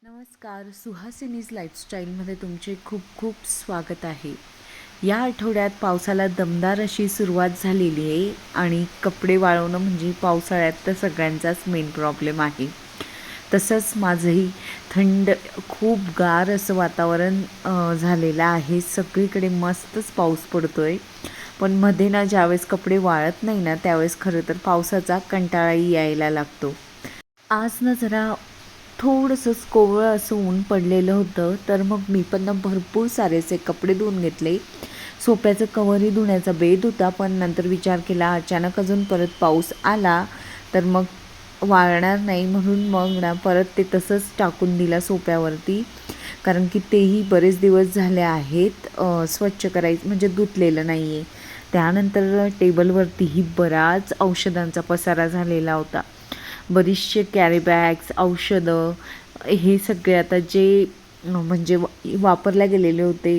नमस्कार, सुहासिनीज लाईफस्टाईलमध्ये तुमचे खूप खूप स्वागत आहे. या आठवड्यात पावसाला दमदार अशी सुरुवात झालेली आहे आणि कपडे वाळवणं म्हणजे पावसाळ्यात तर सगळ्यांचाच मेन प्रॉब्लेम आहे. तसंच माझंही थंड खूप गार असं वातावरण झालेलं आहे. सगळीकडे मस्तच पाऊस पडतो आहे. पण मध्ये ना ज्यावेळेस कपडे वाळत नाही ना त्यावेळेस खरं तर पावसाचा कंटाळाही यायला लागतो. आज ना जरा थोडंसं कोवळं असं ऊन पडलेलं होतं, तर मग मी पण ना भरपूर सारेसे कपडे धुवून घेतले. सोफ्याचं कव्हरही धुण्याचा बेत होता, पण नंतर विचार केला अचानक अजून परत पाऊस आला तर मग वाळणार नाही, म्हणून मग ना परत ते तसंच टाकून दिला सोफ्यावरती. कारण की तेही बरेच दिवस झाले आहेत स्वच्छ करायचं म्हणजे धुतलेलं नाही आहे. त्यानंतर टेबलवरतीही बराच औषधांचा पसारा झालेला होता. बरीचसे कॅरी बॅग्स, औषधं हे सगळे आता जे म्हणजे वापरल्या गेलेले होते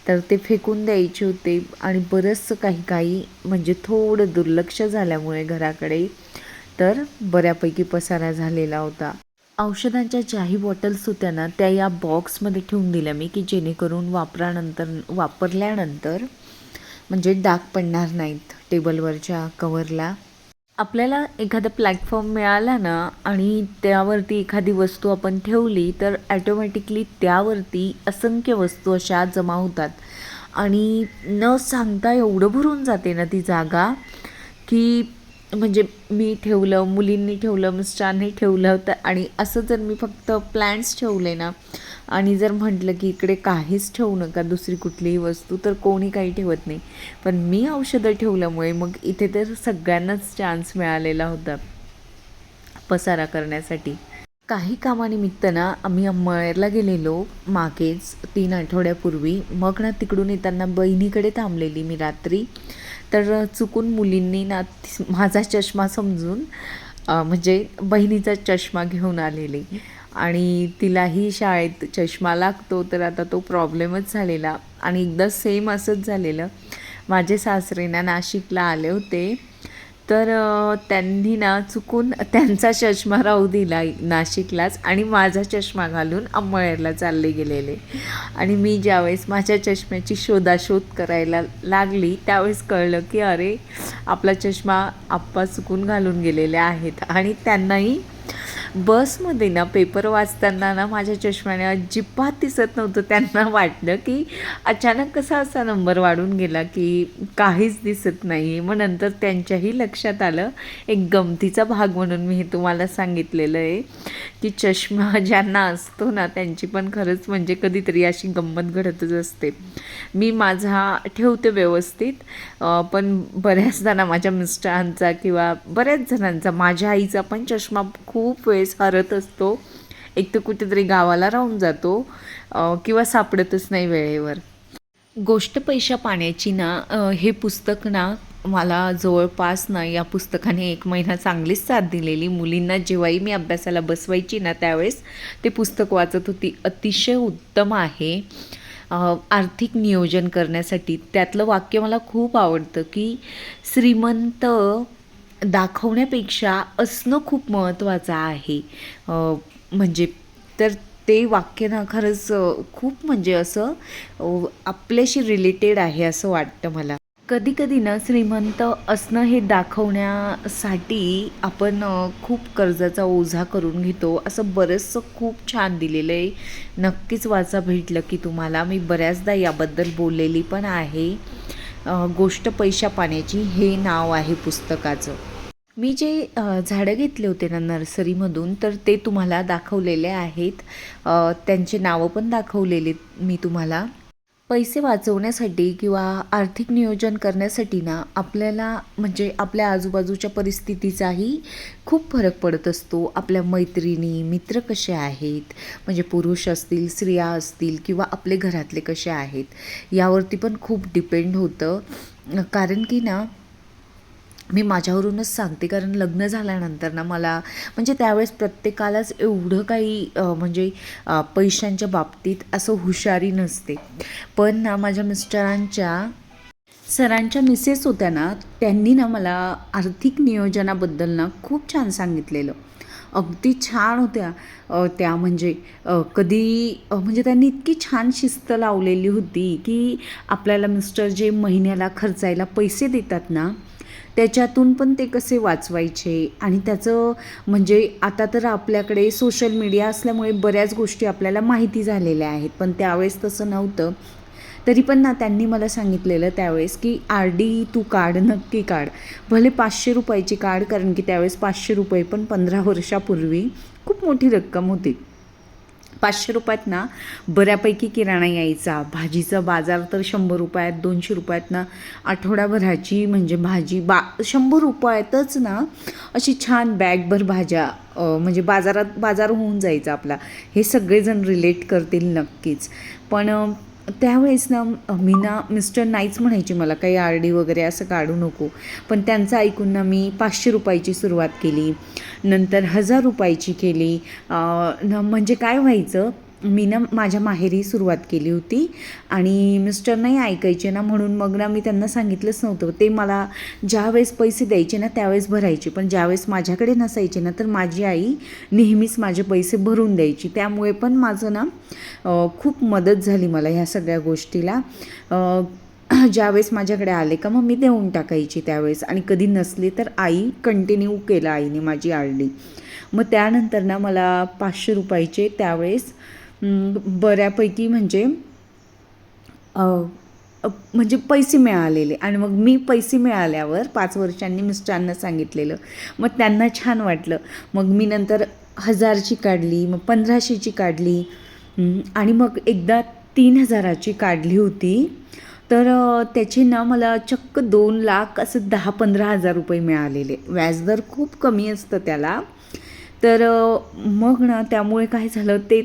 तर ते फेकून द्यायचे होते आणि बरंचसं काही काही म्हणजे थोडं दुर्लक्ष झाल्यामुळे घराकडे तर बऱ्यापैकी पसारा झालेला होता. औषधांच्या ज्याही बॉटल्स होत्या ना त्या या बॉक्समध्ये ठेवून दिल्या मी, की जेणेकरून वापरल्यानंतर म्हणजे डाग पडणार नाहीत टेबलवरच्या कव्हरला. आपल्याला एखादा प्लॅटफॉर्म मिळाला ना आणि त्यावरती एखादी वस्तू आपण ठेवली तर ॲटोमॅटिकली त्यावरती असंख्य वस्तू अशा जमा होतात आणि न सांगता एवढं भरून जाते ना ती जागा की म्हणजे मी ठेवलं, मुलींनी ठेवलं, मिस्टरांनी ठेवलं तर आणि असं जर मी फक्त प्लॅन्ट्स ठेवले ना आणि जर म्हटलं की इकडे काहीच ठेवू नका दुसरी कुठलीही वस्तू तर कोणी काही ठेवत नाही. पण मी औषधं ठेवल्यामुळे मग इथे तर सगळ्यांनाच चान्स मिळालेला होता पसारा करण्यासाठी. काही कामानिमित्त ना आम्ही अंमळनेरला गेलेलो मागेच 3 आठवड्यापूर्वी. मग ना तिकडून येताना बहिणीकडे थांबलेली मी रात्री. तर चुकून मुलींनी ना माझा चष्मा समजून म्हणजे बहिणीचा चष्मा घेऊन आलेली आणि तिलाही शाळेत चष्मा लागतो तर आता तो प्रॉब्लेमच झालेला. आणि एकदा सेम असंच झालेलं. माझे सासरे ना नाशिकला आले होते तर त्यांनी ना चुकून त्यांचा चष्मा राहू दिला नाशिकलाच आणि माझा चष्मा घालून अंमळनेरला चालले गेलेले. आणि मी ज्यावेळेस माझ्या चष्म्याची शोधाशोध करायला लागली त्यावेळेस कळलं की अरे आपला चष्मा आप्पा चुकून घालून गेलेले आहेत. आणि त्यांनाही बसमध्ये ना पेपर वाचताना ना माझ्या चष्म्याने अजिबात दिसत नव्हतं. त्यांना वाटलं की अचानक कसा असा नंबर वाढून गेला की काहीच दिसत नाही. मग नंतर त्यांच्याही लक्षात आलं. एक गमतीचा भाग म्हणून मी हे तुम्हाला सांगितलेलं आहे की चष्मा ज्यांना असतो ना त्यांची पण खरंच म्हणजे कधीतरी अशी गंमत घडतच असते. मी माझा ठेवते व्यवस्थित, पण बऱ्याचदा ना माझ्या मिस्टरांचा किंवा बऱ्याच जणांचा, माझ्या आईचा पण चष्मा खूप वेळेस हरत असतो. एक तर कुठेतरी गावाला राहून जातो किंवा सापडतच नाही वेळेवर. गोष्ट पैशा पाण्याची ना हे पुस्तक ना मला जवळपास ना या पुस्तकाने 1 महिना चांगलीच साथ दिलेली. मुलींना जेव्हाही मी अभ्यासाला बसवायची ना त्यावेळेस ते पुस्तक वाचत होती. अतिशय उत्तम आहे आर्थिक नियोजन करण्यासाठी. त्यातलं वाक्य मला खूप आवडतं की श्रीमंत दाखवण्यापेक्षा असणं खूप महत्त्वाचं आहे. म्हणजे तर ते वाक्य ना खरंच खूप म्हणजे असं आपल्याशी रिलेटेड आहे असं वाटतं मला. कधी-कधी ना श्रीमंत असणं हे दाखवण्यासाठी आपण खूप कर्जाचा ओझा करून घेतो. असं बरंचसं खूप छान दिलेलं आहे. नक्कीच वाचा, भेटलं की तुम्हाला. मी बऱ्याचदा याबद्दल बोललेली पण आहे. गोष्ट पैशा पाण्याची हे नाव आहे पुस्तकाचं. मी जे झाडं घेतले होते ना नर्सरीमधून तर ते तुम्हाला दाखवलेले आहेत. त्यांचे नावं पण दाखवलेले मी तुम्हाला. पैसे वाचवण्यासाठी किंवा आर्थिक नियोजन करण्यासाठी ना आपल्याला म्हणजे आपल्या आजूबाजूच्या परिस्थितीचाही खूप फरक पडत असतो. आपल्या मैत्रिणी, मित्र कसे आहेत, म्हणजे पुरुष असतील, स्त्रिया असतील किंवा आपले घरातले कसे आहेत यावरती पण खूप डिपेंड होतं. कारण की ना मी माझ्यावरूनच सांगते, कारण लग्न झाल्यानंतर ना मला म्हणजे त्यावेळेस प्रत्येकालाच एवढं काही म्हणजे पैशांच्या बाबतीत असं हुशारी नसते. पण ना माझ्या मिस्टरांच्या सरांच्या मिसेस होत्या ना त्यांनी ना मला आर्थिक नियोजनाबद्दल ना खूप छान सांगितलेलं. अगदी छान होत्या. त्या म्हणजे म्हणजे त्यांनी इतकी छान शिस्त लावलेली होती की आपल्याला मिस्टर जे महिन्याला खर्चायला पैसे देतात ना, त्याच्यातून पण ते कसे वाचवायचे. आणि त्याचं म्हणजे आता तर आपल्याकडे सोशल मीडिया असल्यामुळे बऱ्याच गोष्टी आपल्याला माहिती झालेल्या आहेत, पण त्यावेळेस तसं नव्हतं. तरी पण ना त्यांनी मला सांगितलेलं त्यावेळेस की आर-डी तू काढ, नक्की काढ. भले 500 रुपयाची काढ, कारण की त्यावेळेस 500 रुपये पण 15 वर्षापूर्वी खूप मोठी रक्कम होती. 500 रुपयात ना बऱ्यापैकी किराणा यायचा. भाजीचा बाजार तर 100 रुपयात, 200 रुपयात ना आठवड्याभराची म्हणजे भाजी 100 रुपयातच ना अशी छान बॅगभर भाज्या म्हणजे बाजार होऊन जायचा आपला. हे सगळेजण रिलेट करतील नक्कीच. पण त्यावेळेस ना मी ना मिस्टर नाहीच म्हणायचे मला काही आर-डी वगैरे असं काढू नको. पण त्यांचं ऐकून ना मी 500 रुपयाची सुरुवात केली, नंतर 1000 रुपयाची केली. म्हणजे काय व्हायचं, मी ना माझ्या माहेरी सुरुवात केली होती आणि मिस्टर नाही ऐकायचे ना, म्हणून मग ना मी त्यांना सांगितलंच नव्हतं. ते मला ज्यावेळेस पैसे द्यायचे ना त्यावेळेस भरायचे, पण ज्यावेळेस माझ्याकडे नसायचे ना तर माझी आई नेहमीच माझे पैसे भरून द्यायची. त्यामुळे पण माझं ना खूप मदत झाली मला ह्या सगळ्या गोष्टीला. ज्यावेळेस माझ्याकडे आले का मग मी देऊन टाकायची त्यावेळेस, आणि कधी नसले तर आई कंटिन्यू केलं आईने माझी आर-डी. मग त्यानंतर ना मला 500 रुपयाचे त्यावेळेस बऱ्यापैकी म्हणजे पैसे मिळालेले. आणि मग मी पैसे मिळाल्यावर 5 वर्षांनी मिस्टरांना सांगितलेलं. मग त्यांना छान वाटलं. मग मी नंतर 1000ची काढली, मग 1500ची काढली, आणि मग एकदा 3000ची काढली होती. तर त्याचे ना मला चक्क 2,00,000 असं 10-15 हजार रुपये मिळालेले. व्याजदर खूप कमी असतं त्याला. तर मग ना त्यामुळे काय झालं, ते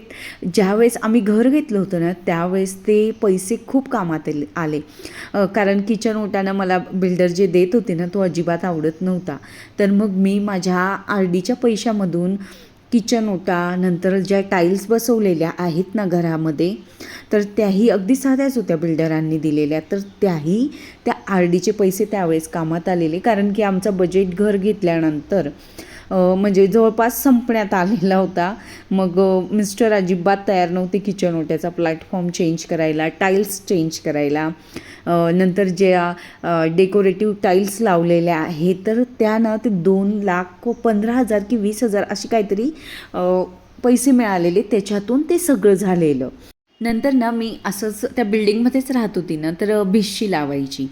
ज्यावेळेस आम्ही घर घेतलं होतं ना त्यावेळेस ते पैसे खूप कामात आले. कारण किचन ओटानं मला बिल्डर जे देत होते ना तो अजिबात आवडत नव्हता. तर मग मी माझ्या आर-डीच्या पैशामधून किचन ओटा, नंतर ज्या टाईल्स बसवलेल्या आहेत ना घरामध्ये, तर त्याही अगदी साध्याच होत्या बिल्डरांनी दिलेल्या. तर त्याही त्या आर-डीचे पैसे त्यावेळेस कामात आलेले. कारण की आमचा बजेट घर घेतल्यानंतर म्हणजे जवळपास संपण्यात आलेला होता. मग मिस्टर अजिबात तयार नव्हते किचन ओट्याचा प्लॅटफॉर्म चेंज करायला, टाईल्स चेंज करायला. नंतर ज्या डेकोरेटिव्ह टाईल्स लावलेल्या आहेत तर त्या ना ते 2,00,000 15,000 की 20,000 अशी काहीतरी पैसे मिळालेले, त्याच्यातून ते सगळं झालेलं. नंतर ना मी असंच त्या बिल्डिंगमध्येच राहत होती ना, तर भिशी लावायची.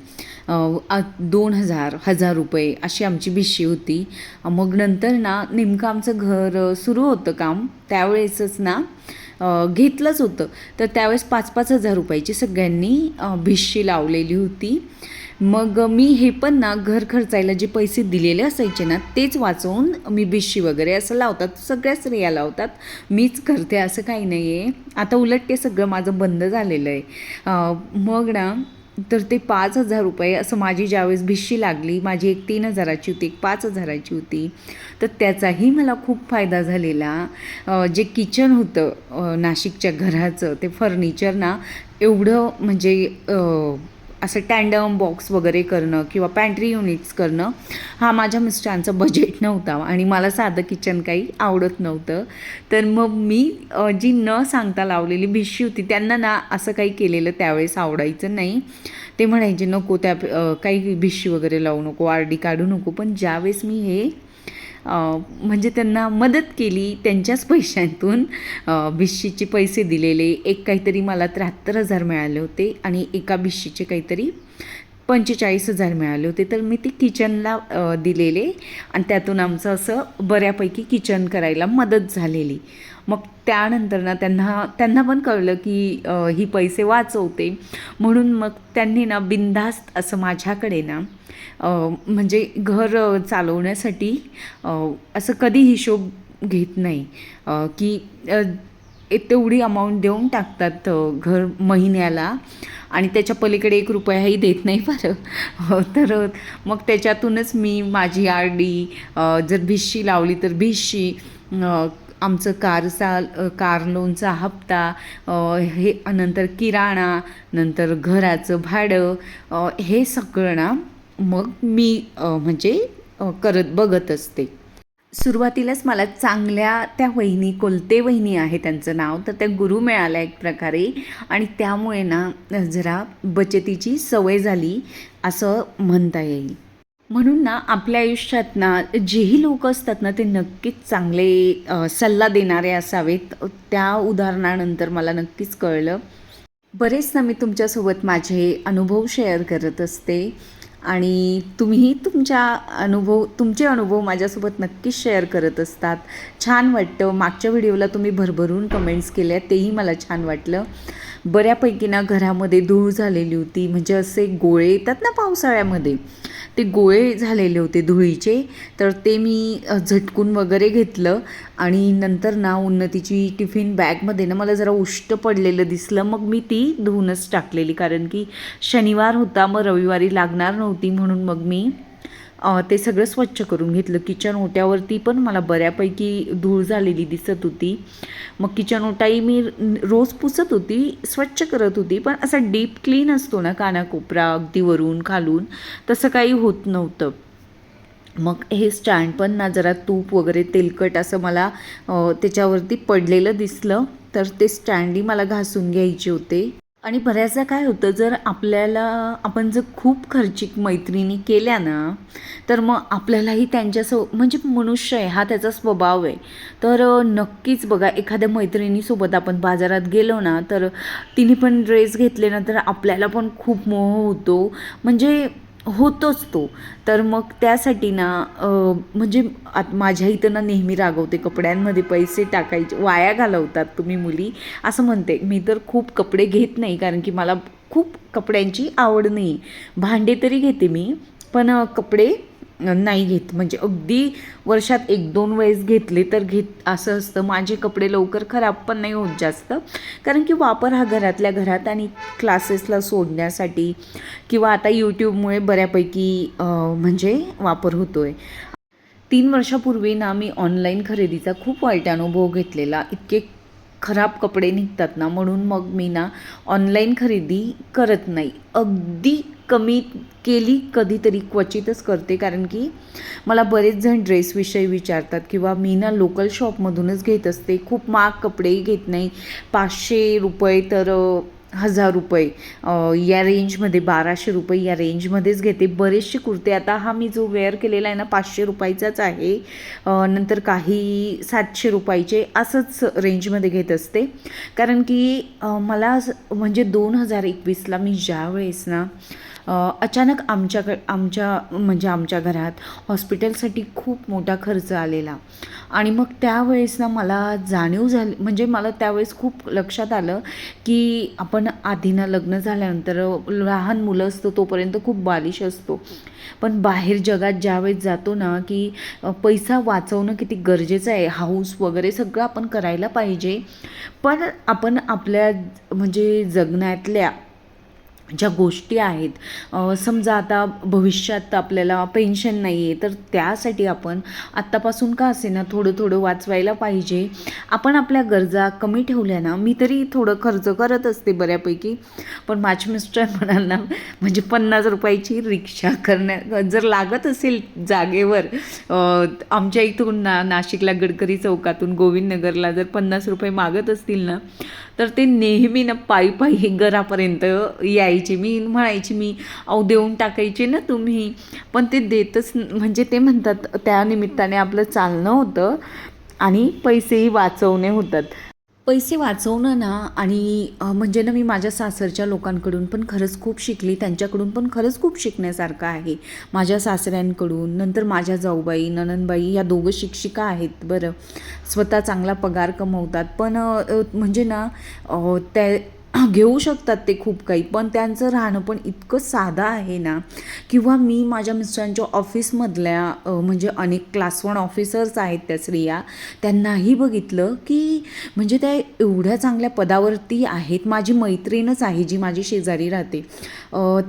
2,000 1,000 रुपये अशी आमची भिशी होती. मग नंतर ना नेमकं आमचं घर सुरू होतं काम, त्यावेळेसच ना घेतलंच होतं. तर त्यावेळेस 5-5 हजार रुपयाची सगळ्यांनी भिशी लावलेली होती. मग मी हे पण ना घर खर्चायला जे पैसे दिलेले असायचे ना तेच वाचवून मी भिशी वगैरे असं लावतात. सगळ्या स्त्रिया लावतात, मीच करते असं काही नाही आहे. आता उलट ते सगळं माझं बंद झालेलं आहे. मग ना तर ते 5,000 रुपये असं माझी ज्यावेळेस भिशी लागली, माझी एक 3,000ची होती, एक 5,000ची होती, तर त्याचाही मला खूप फायदा झालेला. जे किचन होतं नाशिकच्या घराचं, ते फर्निचर ना एवढं म्हणजे असं टँडम बॉक्स वगैरे करणं किंवा पॅन्ट्री युनिट्स करणं हा माझ्या मिस्टरांचा बजेट नव्हता आणि मला साधं किचन काही आवडत नव्हतं. तर मग मी जी न सांगता लावलेली भिशी होती, त्यांना ना असं काही केलेलं त्यावेळेस आवडायचं नाही. ते म्हणायचे नको त्या काही भिशी वगैरे लावू नको, आर-डी काढू नको. पण ज्यावेळेस मी हे म्हणजे त्यांना मदत केली त्यांच्याच पैशांतून, भिशीचे पैसे दिलेले, एक काहीतरी मला 73,000 मिळाले होते आणि एका भिशीचे काहीतरी 45,000 मिळाले होते. तर मी ते किचनला दिलेले आणि त्यातून आमचं असं बऱ्यापैकी किचन करायला मदत झालेली. मग त्यानंतर ना त्यांना पण कळलं की ही पैसे वाचवते, म्हणून मग त्यांनी ना बिनधास्त असं माझ्याकडे ना म्हणजे घर चालवण्यासाठी असं कधी हिशोब घेत नाही की तेवढी अमाऊंट देऊन टाकतात घर महिन्याला आणि त्याच्या पलीकडे 1 रुपयाही देत नाही बरं. तर मग त्याच्यातूनच मी माझी आर-डी, जर भिशी लावली तर भिशी, आमचं कार लोनचा हप्ता, हे नंतर किराणा, नंतर घराचं भाडं, हे सगळं ना मग मी म्हणजे बघत असते. सुरुवातीलाच मला चांगल्या त्या वहिनी, कोलते वहिनी आहे त्यांचं नाव, तर त्या गुरु मिळाल्या एक प्रकारे आणि त्यामुळे ना जरा बचतीची सवय झाली असं म्हणता येईल. म्हणून ना आपल्या आयुष्यात ना जेही लोक असतात ना ते नक्कीच चांगले सल्ला देणारे असावेत. त्या उदाहरणानंतर मला नक्कीच कळलं. बरेच ना मी तुमच्यासोबत माझे अनुभव शेअर करत असते आणि तुम्हीही तुमचे अनुभव माझ्यासोबत नक्कीच शेअर करत असतात. छान वाटतं. मागच्या व्हिडिओला तुम्ही भरभरून कमेंट्स केल्या, तेही मला छान वाटलं. बऱ्यापैकी ना घरामध्ये धूळ झालेली होती, म्हणजे असे गोळे येतात ना पावसाळ्यामध्ये, ते गोळे झालेले होते धुळीचे. तर ते मी झटकून वगैरे घेतलं आणि नंतर ना उन्नतीची टिफिन बॅगमध्ये ना मला जरा उष्ट पडलेलं दिसलं. मग मी ती धुवूनच टाकलेली, कारण की शनिवार होता, मग रविवारी लागणार नव्हती, म्हणून मग मी ते सगळं स्वच्छ करून घेतलं. किचन ओट्यावरती पण मला बऱ्यापैकी धूळ झालेली दिसत होती. मग किचन ओटाही मी रोज पुसत होती, स्वच्छ करत होती, पण असा डीप क्लीन असतो ना कानाकोपरा अगदी वरून खालून, तसं काही होत नव्हतं. मग हे स्टँड पण ना जरा तूप वगैरे तेलकट असं मला त्याच्यावरती पडलेलं दिसलं, तर ते स्टँडही मला घासून घ्यायचे होते. आणि बऱ्याचदा काय होतं, जर आपण जर खूप खर्चिक मैत्रिणी केल्या ना, तर मग आपल्यालाही म्हणजे मनुष्य आहे हा, त्याचा स्वभाव आहे. तर नक्कीच बघा, एखाद्या मैत्रिणीसोबत आपण बाजारात गेलो ना, तर तिने पण ड्रेस घेतले ना, तर आपल्याला पण खूप मोह होतो, म्हणजे होतोच तो. तर मग त्यासाठी ना म्हणजे माझ्या इथं ना नेहमी रागवते, कपड्यांमध्ये पैसे टाकायचे वाया घालवतात तुम्ही मुली, असं म्हणते. मी तर खूप कपडे घेत नाही, कारण की मला खूप कपड्यांची आवड नाही. भांडे तरी घेते मी, पण कपडे नाही घेत. म्हणजे अगदी वर्षात 1-2 वेळेस घेतले तर असं असतं. माझे कपडे लवकर खराब पण नाही होत जास्त, कारण की वापर हा घरातल्या घरात आणि क्लासेसला सोडण्यासाठी किंवा आता यूट्यूबमुळे बऱ्यापैकी म्हणजे वापर होतो आहे. 3 वर्षापूर्वी ना मी ऑनलाईन खरेदीचा खूप वाईट अनुभव घेतलेला. इतके खराब कपडे निघतात ना, म्हणून मग मी ना ऑनलाईन खरेदी करत नाही. अगदी कमी केली, कधीतरी क्वचितच करते, कारण की मला बरेच जण ड्रेसविषयी विचारतात किंवा मी ना लोकल शॉपमधूनच घेत असते. खूप महाग कपडेही घेत नाही. ₹500 तर ₹1000 या रेंजमध्ये, ₹1200 या रेंजमध्येच घेते. बरेचसे कुर्ते, आता हा मी जो वेअर केलेला आहे ना ₹500चाच आहे, नंतर काही ₹700 असंच रेंजमध्ये घेत असते. कारण की मला म्हणजे 2021ला मी ज्यावेळेस ना अचानक आमच्या घरात हॉस्पिटलसाठी खूप मोठा खर्च आलेला आणि मग त्यावेळेस ना मला जाणीव झाली, म्हणजे मला त्यावेळेस खूप लक्षात आलं की आपण आधीनं लग्न झाल्यानंतर लहान मुलं असतो तोपर्यंत खूप बालिश असतो, पण बाहेर जगात ज्यावेळेस जातो ना की पैसा वाचवणं किती गरजेचं आहे. हाऊस वगैरे सगळं आपण करायला पाहिजे, पण आपण आपल्या म्हणजे जगण्यातल्या ज्या गोष्टी आहेत, समजा आता भविष्यात आपल्याला पेन्शन नाही आहे, तर त्यासाठी आपण आत्तापासून का असेना थोडं थोडं वाचवायला पाहिजे. आपण आपल्या गरजा कमी ठेवल्या ना, मी तरी थोडं खर्च करत असते बऱ्यापैकी, पण माझे मिस्टर म्हणाल ना, म्हणजे ₹50ची रिक्षा जर लागत असेल जागेवर, आमच्या इथून नाशिकला गडकरी चौकातून गोविंदनगरला जर ₹50 मागत असतील ना, तर ते नेहमी ना पायी घरापर्यंत यायचे. मी म्हणायची, मी देऊन टाकायचे ना तुम्ही, पण ते देतच, म्हणजे ते म्हणतात त्या निमित्ताने आपलं चालणं होतं आणि पैसेही वाचवणे होतात. पैसे वाचवणं ना, आणि म्हणजे ना मी माझ्या सासरच्या लोकांकडून पण खरंच खूप शिकली, त्यांच्याकडून पण खरंच खूप शिकण्यासारखं आहे. माझ्या सासऱ्यांकडून, नंतर माझ्या जाऊबाई, नणंदबाई या दोघं शिक्षिका आहेत बरं, स्वतः चांगला पगार कमवतात, पण म्हणजे ना त्या घेऊ शकतात ते खूप काही, पण त्यांचं राहणं पण इतकं साधं आहे ना. किंवा मी माझ्या मिस्टरांच्या ऑफिसमधल्या म्हणजे अनेक क्लास 1 ऑफिसर्स आहेत त्या स्त्रिया, त्यांनाही बघितलं की म्हणजे त्या एवढ्या चांगल्या पदावरती आहेत. माझी मैत्रीणच आहे जी माझी शेजारी राहते,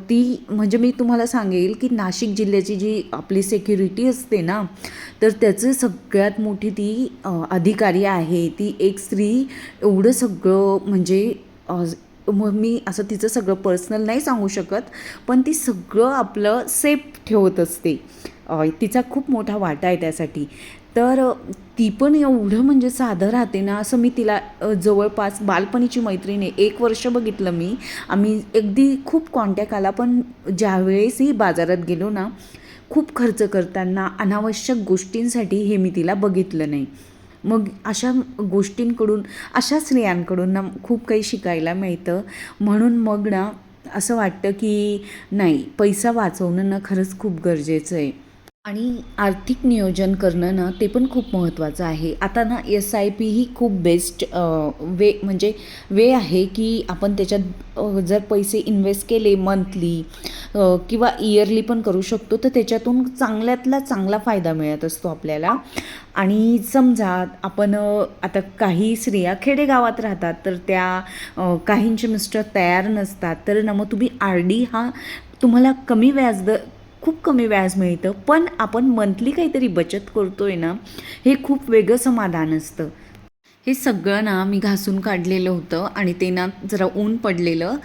ती म्हणजे मी तुम्हाला सांगेल की नाशिक जिल्ह्याची जी आपली सिक्युरिटी असते ना, तर त्याचं सगळ्यात मोठी ती अधिकारी आहे. ती एक स्त्री एवढं सगळं म्हणजे मग मी असं तिचं सगळं पर्सनल नाही सांगू शकत, पण ती सगळं आपलं सेफ ठेवत असते. तिचा खूप मोठा वाटा आहे त्यासाठी. तर ती पण एवढं म्हणजे साधं राहते ना, असं मी तिला जवळपास बालपणीची मैत्रीण आहे, 1 वर्ष बघितलं मी. आम्ही अगदी खूप कॉन्टॅक्ट आला, पण ज्यावेळेसही बाजारात गेलो ना, खूप खर्च करताना अनावश्यक गोष्टींसाठी हे मी तिला बघितलं नाही. मग अशा गोष्टींकडून, अशा स्त्रियांकडून ना खूप काही शिकायला मिळतं. म्हणून मग ना असं वाटतं की नाही, पैसा वाचवणं ना खरंच खूप गरजेचं आहे. आणि आर्थिक नियोजन करणं ना ते पण खूप महत्त्वाचं आहे. आता ना SIP ही खूप बेस्ट वे आहे की आपण त्याच्यात जर पैसे इन्व्हेस्ट केले मंथली किंवा इयरली पण करू शकतो, तर त्याच्यातून चांगल्यातला चांगला फायदा मिळत असतो आपल्याला. आणि समजा आपण आता काही स्त्रिया खेडेगावात राहतात, तर त्या काहींचे मिस्टर तयार नसतात, तर ना मग तुम्ही RD हा तुम्हाला कमी व्याजदर, खूप कमी व्याज मिळतं, पण आपण मंथली काहीतरी बचत करतोय ना, हे खूप वेगळं समाधान असतं. हे सगळं ना मी घासून काढलेलं होतं आणि ते ना जरा ऊन पडलेलं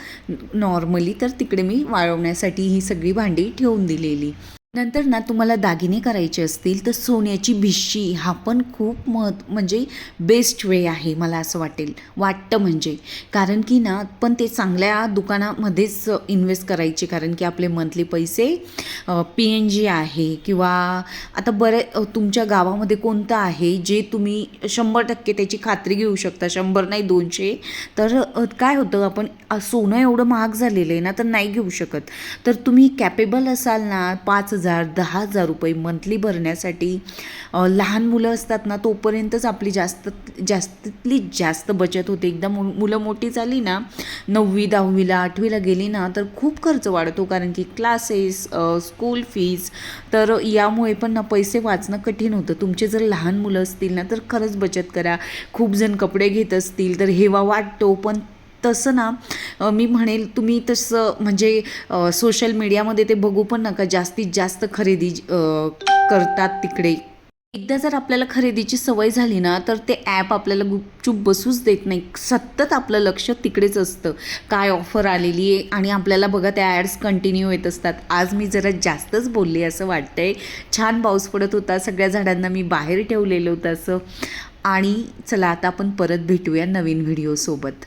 नॉर्मली, तर तिकडे मी वाळवण्यासाठी ही सगळी भांडी ठेवून दिलेली. नंतर ना तुम्हाला दागिने करायचे असतील तर सोन्याची भिशी हा पण खूप म्हणजे बेस्ट वे आहे, मला असं वाटतं म्हणजे. कारण की ना पण ते चांगल्या दुकानामध्येच इन्व्हेस्ट करायचे, कारण की आपले मंथली पैसे PNG आहे किंवा आता तुमच्या गावामध्ये कोणतं आहे जे तुम्ही 100% त्याची खात्री घेऊ शकता, 100 नाही 200. तर काय होतं, आपण सोनं एवढं महाग झालेलं आहे ना, तर नाही घेऊ शकत. तर तुम्ही कॅपेबल असाल ना 5,000 10,000 रुपये मंथली भरण्यासाठी, लहान मुलं असतात ना तोपर्यंतच आपली जास्तीतली जास्त बचत होते. एकदा मुलं मोठी झाली ना, 9वी 10वीला 8वीला गेली ना, तर खूप खर्च वाढतो, कारण की क्लासेस, स्कूल फीज. तर यामुळे पण ना पैसे वाचणं कठीण होतं. तुमचे जर लहान मुलं असतील ना, तर खरंच बचत करा. खूप जण कपडे घेत असतील तर हेवा वाटतो, पण तसं ना मी म्हणेल तुम्ही तसं म्हणजे सोशल मीडियामध्ये ते बघू पण नका, जास्तीत जास्त खरेदी करतात तिकडे. एकदा जर आपल्याला खरेदीची सवय झाली ना, तर ते ॲप आपल्याला गुपचूप बसूच देत नाही. सतत आपलं लक्ष तिकडेच असतं, काय ऑफर आलेली आहे, आणि आपल्याला बघा त्या ॲड्स कंटिन्यू येत असतात. आज मी जरा जास्तच बोलली असं वाटतंय. छान पाऊस पडत होता, सगळ्या झाडांना मी बाहेर ठेवलेलं होतं असं. आणि चला आता आपण परत भेटूया नवीन व्हिडिओसोबत.